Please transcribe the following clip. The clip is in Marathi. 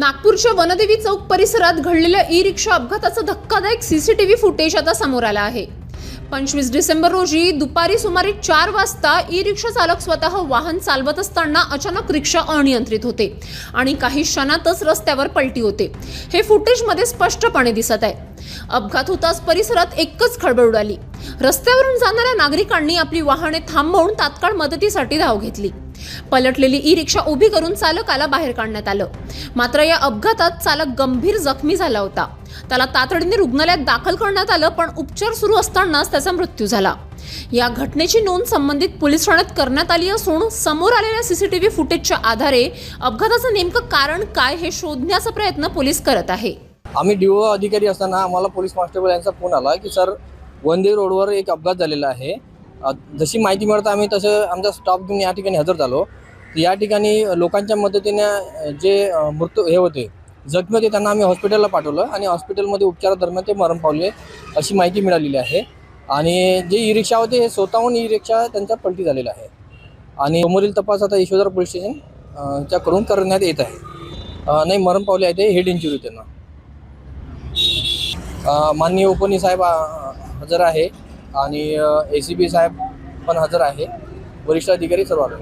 नागपूरच्या वनदेवी चौक परिसरात घडलेल्या ई-रिक्षा अपघाताचा धक्कादायक सीसीटीव्ही फुटेज आता समोर आला आहे। 25 डिसेंबर रोजी दुपारी सुमारे 4 वाजता ई-रिक्षा चालक स्वतः वाहन चालवत असताना अचानक रिक्षा अनियंत्रित होते आणि काही क्षणातच रस्त्यावर पलटी होते। हे फुटेजमध्ये स्पष्टपणे दिसत आहे। अपघात होताच परिसरात एकच खळबळ उडाली। रस्त्यावरून जाणाऱ्या नागरिकांनी आपली वाहने थांबवून तात्काळ मदतीसाठी धाव घेतली। पलटलेली ई-रिक्षा उभी करून चालकाला बाहेर काढण्यात आलं। मात्र या अपघातात चालक गंभीर जखमी झाला होता। त्याला तातडीने रुग्णालयात दाखल करण्यात आलं, पण उपचार सुरू असतानाच त्याचा मृत्यू झाला। या घटनेची नोंद संबंधित पोलीस ठाण्यात करण्यात आली असून समोर आलेल्या सीसीटीव्ही फुटेजच्या आधारे अपघाताचं नेमकं कारण काय हे शोधण्याचा प्रयत्न पोलीस करत आहे। आम्ही डीओ अधिकारी असताना आम्हाला पोलीस कॉन्स्टेबल यांचा फोन आला की सर वंदे रोडवर एक अपघात झालेला आहे। जशी माहिती मिळतं आम्ही तसं आमचा स्टाफ घेऊन या ठिकाणी हजर झालो। या ठिकाणी लोकांच्या मदतीने जे मृत्यू हे होते जखमी होते त्यांना आम्ही हॉस्पिटलला पाठवलं आणि हॉस्पिटलमध्ये उपचारादरम्यान ते मरण पावले अशी माहिती मिळालेली आहे। आणि जे ई रिक्षा होते हे स्वतःहून ई रिक्षा त्यांचा पलटी झालेला आहे आणि समोरील तपास आता यशोधरा पोलीस स्टेशन च्याकडून करण्यात येत आहे। नाही मरण पावले आहे ते हेड इंजुरी त्यांना। माननीय उपनी साहेब हजर आहे आणि ACP साहेब पण हजर आहे, वरिष्ठ अधिकारी सर्व आले।